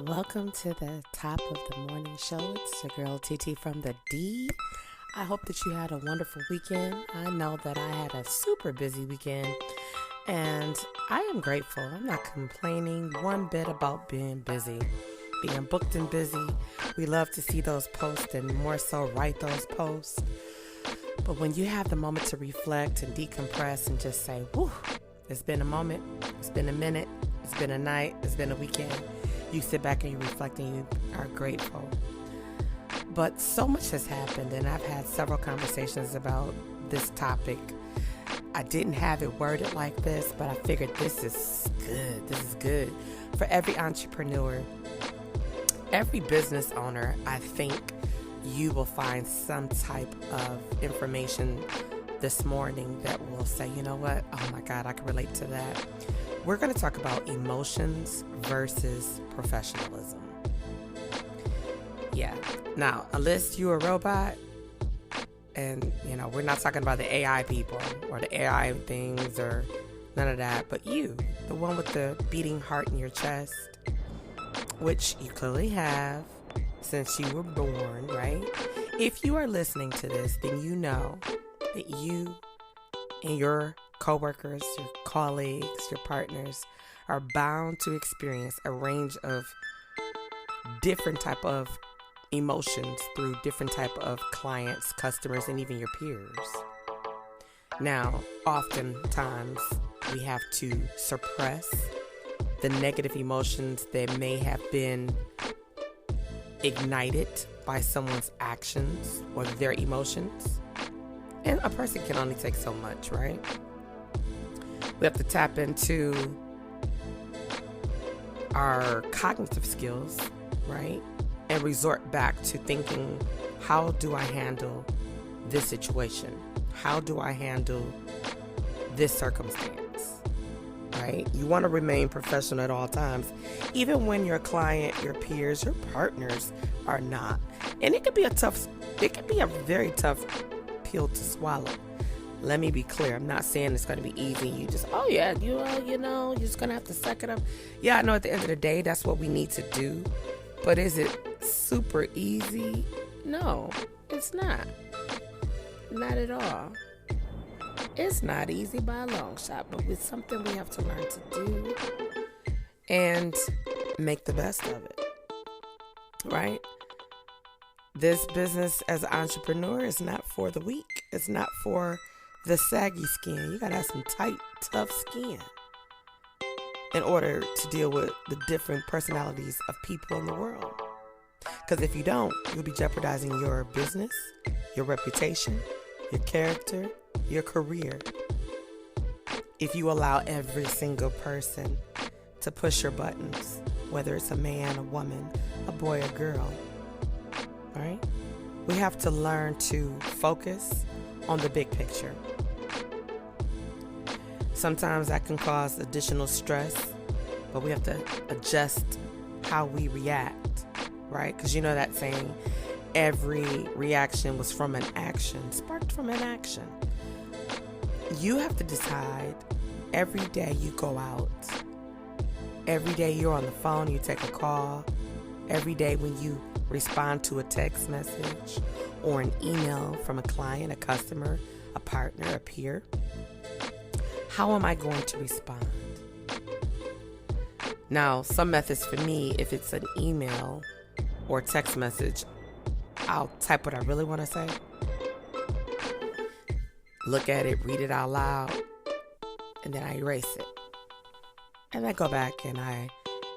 Welcome to the top of the morning show. It's your girl TT from the D. I hope that you had a wonderful weekend. I know that I had a super busy weekend and I am grateful. I'm not complaining one bit about being busy, being booked and busy. We love to see those posts and more so write those posts. But when you have the moment to reflect and decompress and just say, whew, it's been a moment, it's been a minute, it's been a night, it's been a weekend. You sit back and you reflect and you are grateful. But so much has happened, and I've had several conversations about this topic. I didn't have it worded like this, but I figured this is good. This is good for every entrepreneur, every business owner. I think you will find some type of information this morning that will say, you know what? Oh my God, I can relate to that. We're going to talk about emotions versus professionalism. Yeah. Now, unless you're a robot, and, you know, we're not talking about the AI people or the AI things or none of that, but you, the one with the beating heart in your chest, which you clearly have since you were born, right? If you are listening to this, then you know that you and your coworkers, your colleagues, your partners are bound to experience a range of different type of emotions through different type of clients, customers, and even your peers. Now, oftentimes we have to suppress the negative emotions that may have been ignited by someone's actions or their emotions. And a person can only take so much, right? We have to tap into our cognitive skills, right? And resort back to thinking, how do I handle this situation? How do I handle this circumstance, right? You want to remain professional at all times, even when your client, your peers, your partners are not. And it could be a very tough pill to swallow. Let me be clear. I'm not saying it's going to be easy. You just, you're just going to have to suck it up. Yeah, I know at the end of the day, that's what we need to do. But is it super easy? No, it's not. Not at all. It's not easy by a long shot, but it's something we have to learn to do and make the best of it, right? This business as an entrepreneur is not for the weak. It's not for the saggy skin. You gotta have some tight, tough skin in order to deal with the different personalities of people in the world. Because if you don't, you'll be jeopardizing your business, your reputation, your character, your career. If you allow every single person to push your buttons, whether it's a man, a woman, a boy, a girl, right? We have to learn to focus on the big picture. Sometimes that can cause additional stress, but we have to adjust how we react, right? Because you know that saying, every reaction was from an action, sparked from an action. You have to decide every day you go out, every day you're on the phone, you take a call, every day when you respond to a text message or an email from a client, a customer, a partner, a peer. How am I going to respond? Now, some methods for me, if it's an email or text message, I'll type what I really want to say. Look at it, read it out loud, and then I erase it. And I go back and I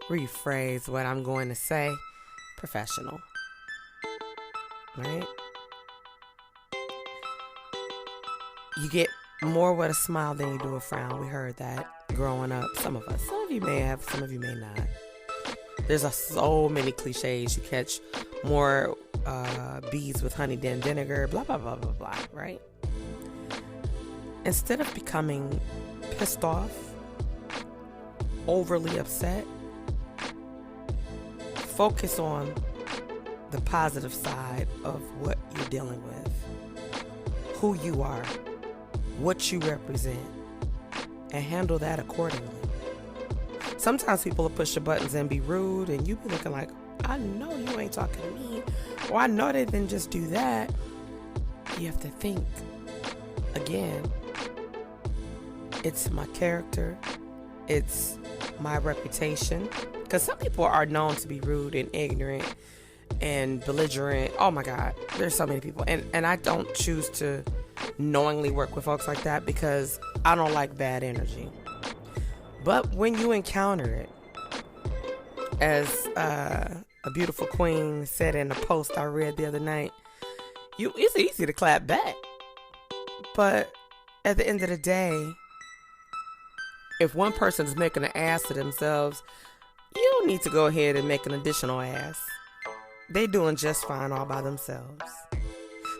rephrase what I'm going to say. Professional, right? You get more with a smile than you do a frown. We heard that growing up. Some of us. Some of you may have, some of you may not. There's so many cliches. You catch more bees with honey than vinegar, blah, blah, blah, blah, blah, right? Instead of becoming pissed off, overly upset, focus on the positive side of what you're dealing with, who you are, what you represent, and handle that accordingly. sometimes people will push the buttons and be rude, and you be looking like, I know you ain't talking to me, or I know they didn't just do that. You have to think, again, it's my character, it's my reputation, because some people are known to be rude and ignorant and belligerent. Oh my God, there's so many people, and I don't choose to knowingly work with folks like that because I don't like bad energy. But when you encounter it, as a beautiful queen said in a post I read the other night, it's easy to clap back, but at the end of the day, if one person's making an ass of themselves, you don't need to go ahead and make an additional ass. They're doing just fine all by themselves.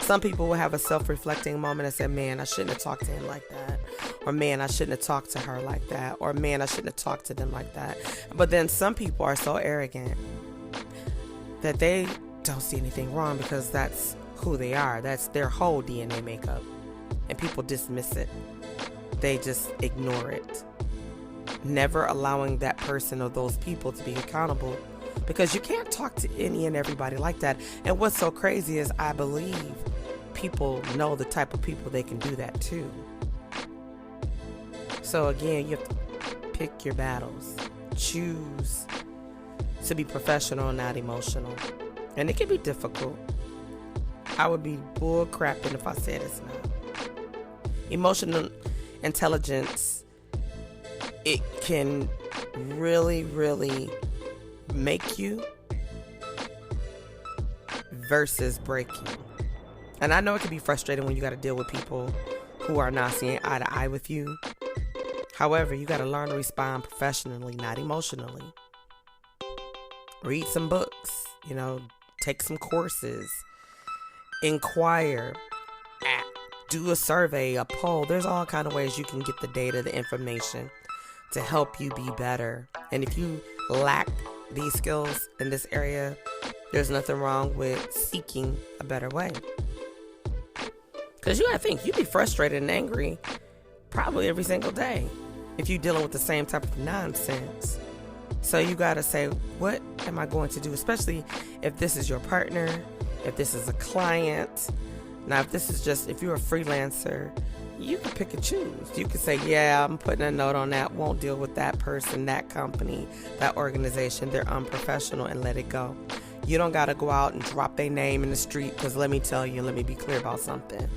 Some people will have a self-reflecting moment and say, man, I shouldn't have talked to him like that. Or man, I shouldn't have talked to her like that. Or man, I shouldn't have talked to them like that. But then some people are so arrogant that they don't see anything wrong because that's who they are. That's their whole DNA makeup. And people dismiss it. They just ignore it. Never allowing that person or those people to be accountable, because you can't talk to any and everybody like that. And what's so crazy is I believe people know the type of people they can do that to. So again, you have to pick your battles. Choose to be professional, not emotional. And it can be difficult. I would be bull crapping if I said it's not. Emotional intelligence, it can really, really make you versus break you. And I know it can be frustrating when you got to deal with people who are not seeing eye to eye with you. However, you got to learn to respond professionally, not emotionally. Read some books, take some courses, inquire, do a survey, a poll. There's all kind of ways you can get the data, the information to help you be better. And if you lack these skills in this area, there's nothing wrong with seeking a better way. Because you gotta think, you'd be frustrated and angry probably every single day if you're dealing with the same type of nonsense. So you gotta say, what am I going to do? Especially if this is your partner, if this is a client. Now, if you're a freelancer, you can pick and choose. You can say, yeah, I'm putting a note on that, won't deal with that person, that company, that organization. They're unprofessional, and let it go. You don't got to go out and drop their name in the street, because let me tell you, let me be clear about something.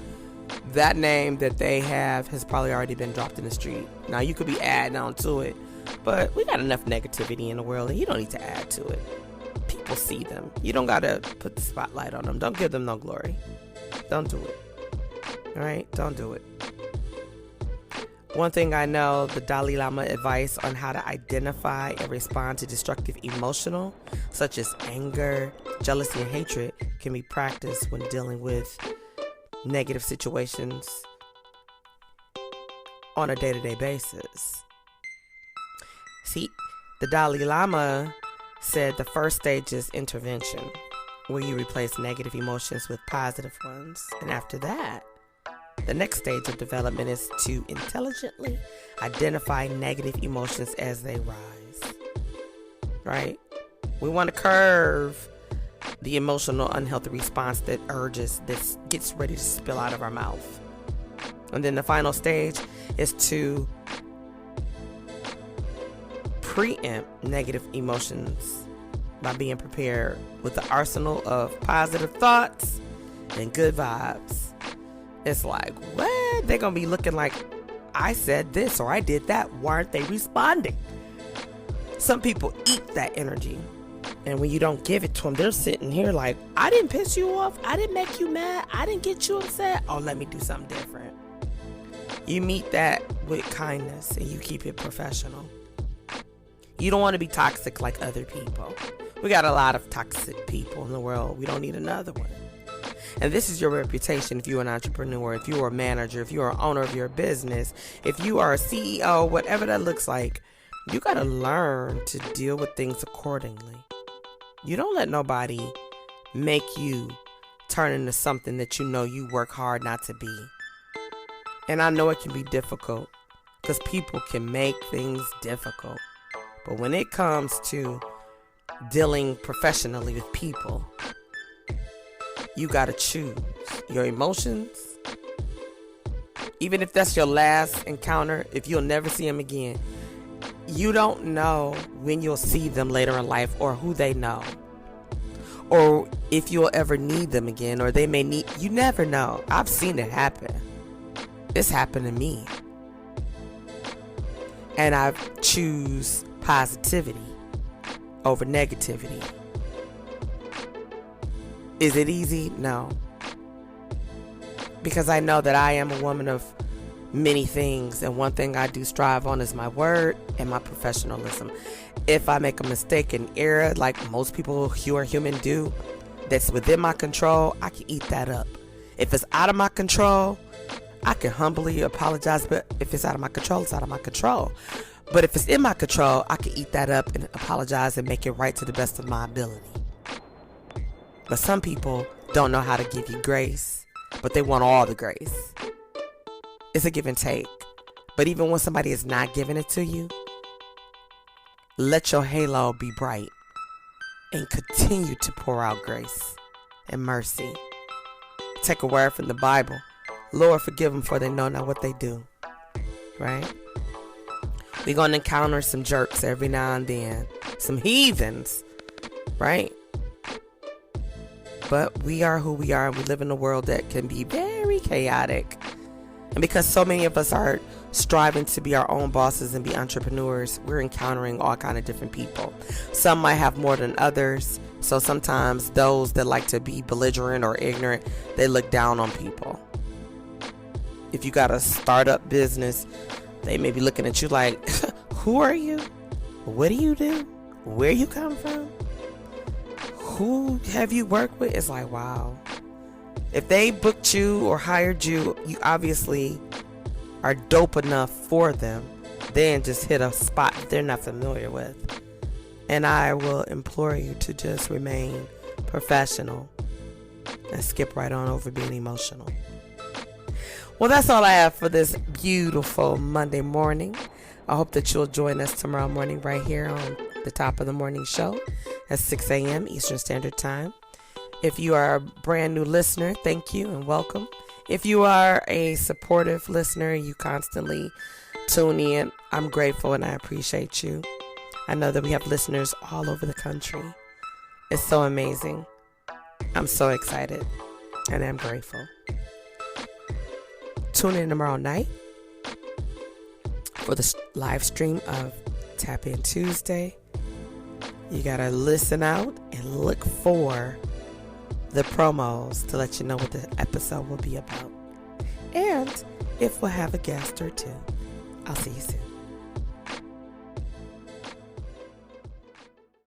That name that they have has probably already been dropped in the street. Now, you could be adding on to it, but we got enough negativity in the world, and you don't need to add to it. People see them. You don't got to put the spotlight on them. Don't give them no glory. Don't do it. All right? Don't do it. One thing I know, the Dalai Lama advice on how to identify and respond to destructive emotional, such as anger, jealousy, and hatred, can be practiced when dealing with negative situations on a day-to-day basis. See, the Dalai Lama said the first stage is intervention, where you replace negative emotions with positive ones. And after that, the next stage of development is to intelligently identify negative emotions as they rise. Right? We want to curve the emotional unhealthy response that gets ready to spill out of our mouth. And then the final stage is to preempt negative emotions by being prepared with the arsenal of positive thoughts and good vibes. It's like, what? They're going to be looking like, I said this or I did that. Why aren't they responding? Some people eat that energy. And when you don't give it to them, they're sitting here like, I didn't piss you off. I didn't make you mad. I didn't get you upset. Oh, let me do something different. You meet that with kindness and you keep it professional. You don't want to be toxic like other people. We got a lot of toxic people in the world. We don't need another one. And this is your reputation if you're an entrepreneur, if you're a manager, if you're an owner of your business, if you are a CEO, whatever that looks like. You got to learn to deal with things accordingly. You don't let nobody make you turn into something that you know you work hard not to be. And I know it can be difficult because people can make things difficult. But when it comes to dealing professionally with people, you got to choose your emotions. Even if that's your last encounter, if you'll never see them again, you don't know when you'll see them later in life or who they know. Or if you'll ever need them again, or they may need, you never know. I've seen it happen. It's happened to me. And I choose positivity over negativity. Is it easy? No. Because I know that I am a woman of many things, and one thing I do strive on is my word and my professionalism. If I make a mistake, an error, like most people who are human do, that's within my control, I can eat that up. If it's out of my control, I can humbly apologize, but if it's out of my control, it's out of my control. But if it's in my control, I can eat that up and apologize and make it right to the best of my ability. But some people don't know how to give you grace, but they want all the grace. It's a give and take. But even when somebody is not giving it to you, let your halo be bright and continue to pour out grace and mercy. Take a word from the Bible. Lord, forgive them, for they know not what they do. Right? We're going to encounter some jerks every now and then. Some heathens. Right? But we are who we are, and we live in a world that can be very chaotic. And because so many of us are striving to be our own bosses and be entrepreneurs, we're encountering all kind of different people. Some might have more than others. So sometimes those that like to be belligerent or ignorant, they look down on people. If you got a startup business, they may be looking at you like, who are you? What do you do? Where you come from? Who have you worked with? It's like, wow. If they booked you or hired you, you obviously are dope enough for them. Then just hit a spot that they're not familiar with. And I will implore you to just remain professional and skip right on over being emotional. Well, that's all I have for this beautiful Monday morning. I hope that you'll join us tomorrow morning right here on the Top of the Morning Show at 6 a.m. Eastern Standard Time. If you are a brand new listener, thank you and welcome. If you are a supportive listener, you constantly tune in, I'm grateful and I appreciate you. I know that we have listeners all over the country. It's so amazing. I'm so excited and I'm grateful. Tune in tomorrow night for the live stream of Tap In Tuesday. You gotta listen out and look for the promos to let you know what the episode will be about. And if we'll have a guest or two. I'll see you soon.